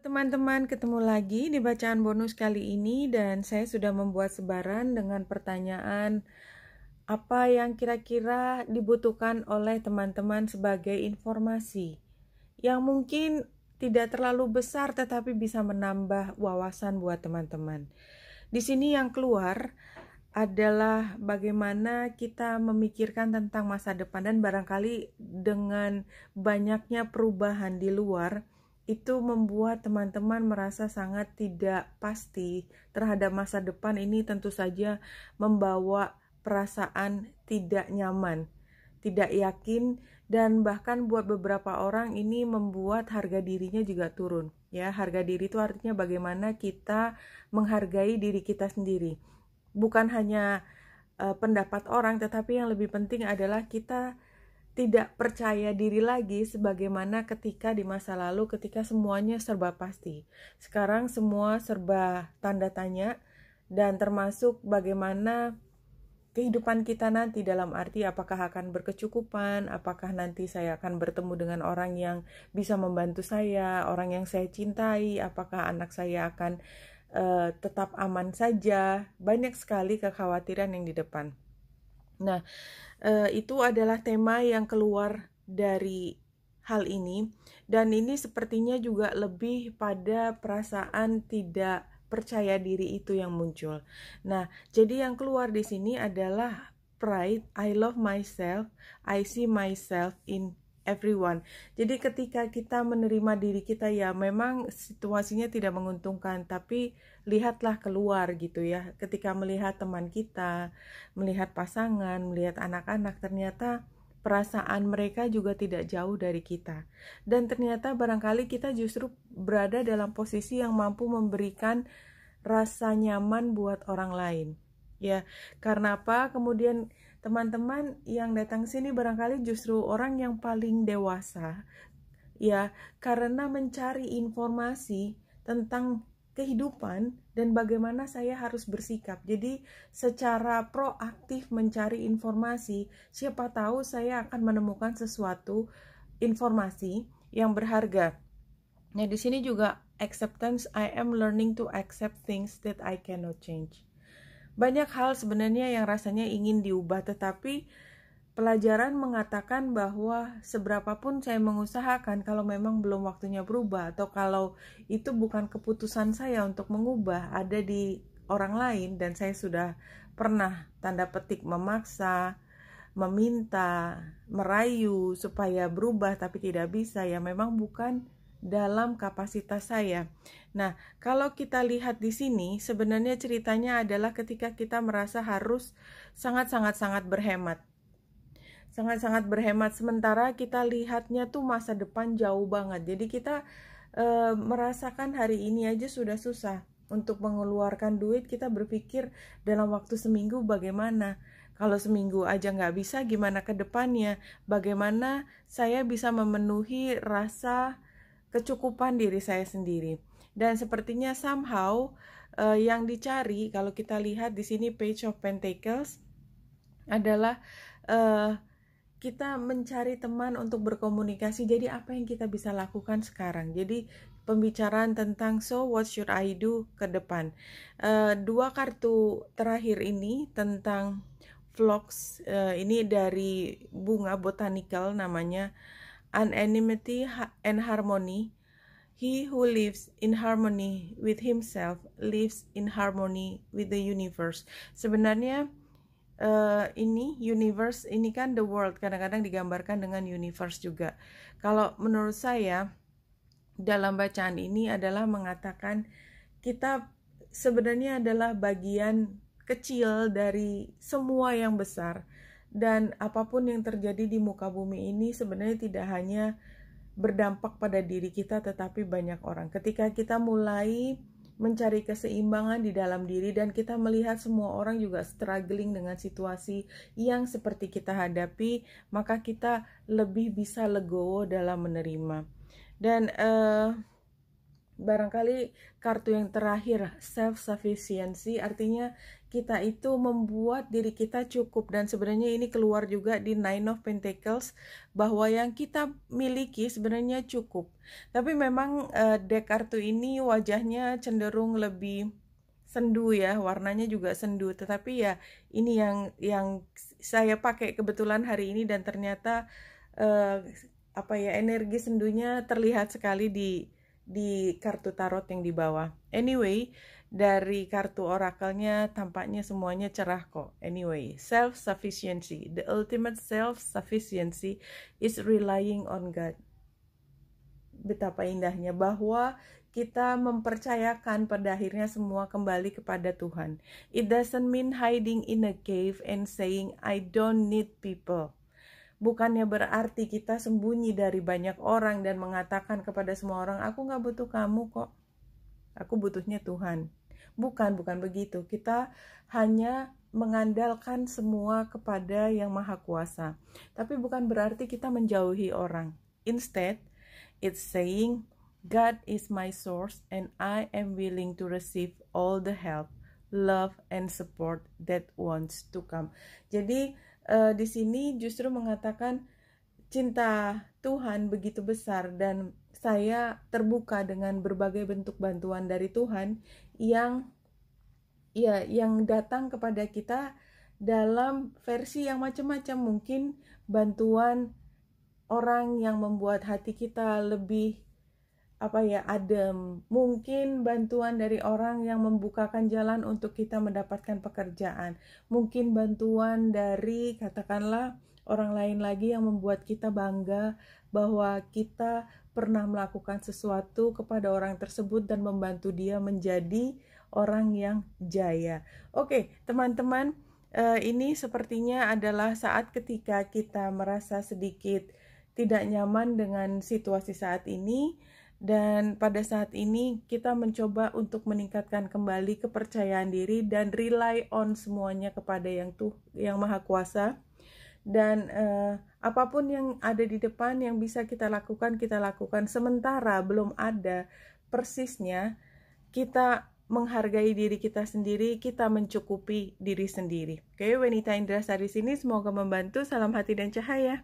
Teman-teman, ketemu lagi di bacaan bonus kali ini dan saya sudah membuat sebaran dengan pertanyaan apa yang kira-kira dibutuhkan oleh teman-teman sebagai informasi yang mungkin tidak terlalu besar tetapi bisa menambah wawasan buat teman-teman. Di sini yang keluar adalah bagaimana kita memikirkan tentang masa depan dan barangkali dengan banyaknya perubahan di luar itu membuat teman-teman merasa sangat tidak pasti terhadap masa depan. Ini tentu saja membawa perasaan tidak nyaman, tidak yakin, dan bahkan buat beberapa orang ini membuat harga dirinya juga turun. Ya, harga diri itu artinya bagaimana kita menghargai diri kita sendiri. Bukan hanya pendapat orang, tetapi yang lebih penting adalah kita tidak percaya diri lagi sebagaimana ketika di masa lalu ketika semuanya serba pasti. Sekarang semua serba tanda tanya dan termasuk bagaimana kehidupan kita nanti dalam arti apakah akan berkecukupan, apakah nanti saya akan bertemu dengan orang yang bisa membantu saya, orang yang saya cintai, apakah anak saya akan tetap aman saja. Banyak sekali kekhawatiran yang di depan. Nah, itu adalah tema yang keluar dari hal ini, dan ini sepertinya juga lebih pada perasaan tidak percaya diri itu yang muncul. Nah, jadi yang keluar di sini adalah pride, I love myself, I see myself in everyone. Jadi ketika kita menerima diri kita, ya memang situasinya tidak menguntungkan, tapi lihatlah keluar gitu ya. Ketika melihat teman kita, melihat pasangan, melihat anak-anak, ternyata perasaan mereka juga tidak jauh dari kita. Dan ternyata barangkali kita justru berada dalam posisi yang mampu memberikan rasa nyaman buat orang lain. Ya, karena apa? Kemudian teman-teman yang datang sini barangkali justru orang yang paling dewasa. Ya, karena mencari informasi tentang kehidupan dan bagaimana saya harus bersikap. Jadi secara proaktif mencari informasi, siapa tahu saya akan menemukan sesuatu informasi yang berharga. Nah, di sini juga acceptance, I am learning to accept things that I cannot change. Banyak hal sebenarnya yang rasanya ingin diubah, tetapi pelajaran mengatakan bahwa seberapapun saya mengusahakan, kalau memang belum waktunya berubah atau kalau itu bukan keputusan saya untuk mengubah, ada di orang lain, dan saya sudah pernah tanda petik memaksa, meminta, merayu supaya berubah tapi tidak bisa, ya memang bukan dalam kapasitas saya. Nah, kalau kita lihat di sini, sebenarnya ceritanya adalah ketika kita merasa harus sangat-sangat berhemat. Sangat-sangat berhemat, sementara kita lihatnya tuh masa depan jauh banget. Jadi kita merasakan hari ini aja sudah susah. Untuk mengeluarkan duit, kita berpikir dalam waktu seminggu bagaimana. Kalau seminggu aja nggak bisa, gimana ke depannya? Bagaimana saya bisa memenuhi rasa kecukupan diri saya sendiri? Dan sepertinya somehow yang dicari, kalau kita lihat di sini Page of Pentacles, adalah kita mencari teman untuk berkomunikasi. Jadi apa yang kita bisa lakukan sekarang? Jadi pembicaraan tentang so what should I do ke depan. Dua kartu terakhir ini tentang phlox, ini dari bunga botanical namanya Anonymity and Harmony. He who lives in harmony with himself lives in harmony with the universe. Sebenarnya ini universe, ini kan the world, kadang-kadang digambarkan dengan universe juga. Kalau menurut saya dalam bacaan ini adalah mengatakan kita sebenarnya adalah bagian kecil dari semua yang besar, dan apapun yang terjadi di muka bumi ini sebenarnya tidak hanya berdampak pada diri kita tetapi banyak orang. Ketika kita mulai mencari keseimbangan di dalam diri dan kita melihat semua orang juga struggling dengan situasi yang seperti kita hadapi, maka kita lebih bisa legowo dalam menerima. Dan barangkali kartu yang terakhir, self-sufficiency, artinya kita itu membuat diri kita cukup. Dan sebenarnya ini keluar juga di Nine of Pentacles, bahwa yang kita miliki sebenarnya cukup. Tapi memang deck kartu ini wajahnya cenderung lebih sendu ya, warnanya juga sendu. Tetapi ya ini yang saya pakai kebetulan hari ini, dan ternyata energi sendunya terlihat sekali di kartu tarot yang di bawah. Anyway, dari kartu orakelnya tampaknya semuanya cerah kok. Anyway, self-sufficiency. The ultimate self-sufficiency is relying on God. Betapa indahnya bahwa kita mempercayakan pada akhirnya semua kembali kepada Tuhan. It doesn't mean hiding in a cave and saying, I don't need people. Bukannya berarti kita sembunyi dari banyak orang dan mengatakan kepada semua orang, aku gak butuh kamu kok. Aku butuhnya Tuhan. Bukan begitu. Kita hanya mengandalkan semua kepada Yang Maha Kuasa. Tapi bukan berarti kita menjauhi orang. Instead, it's saying, God is my source and I am willing to receive all the help, love, and support that wants to come. Jadi di sini justru mengatakan cinta Tuhan begitu besar, dan saya terbuka dengan berbagai bentuk bantuan dari Tuhan yang datang kepada kita dalam versi yang macam-macam. Mungkin bantuan orang yang membuat hati kita lebih adem. Mungkin bantuan dari orang yang membukakan jalan untuk kita mendapatkan pekerjaan. Mungkin bantuan dari katakanlah orang lain lagi yang membuat kita bangga bahwa kita pernah melakukan sesuatu kepada orang tersebut dan membantu dia menjadi orang yang jaya. Oke, teman-teman, ini sepertinya adalah saat ketika kita merasa sedikit tidak nyaman dengan situasi saat ini. Dan pada saat ini kita mencoba untuk meningkatkan kembali kepercayaan diri dan rely on semuanya kepada yang Maha Kuasa. Dan apapun yang ada di depan yang bisa kita lakukan, sementara belum ada persisnya. Kita menghargai diri kita sendiri, kita mencukupi diri sendiri. Oke, Wenita Indrasari sini, semoga membantu. Salam hati dan cahaya.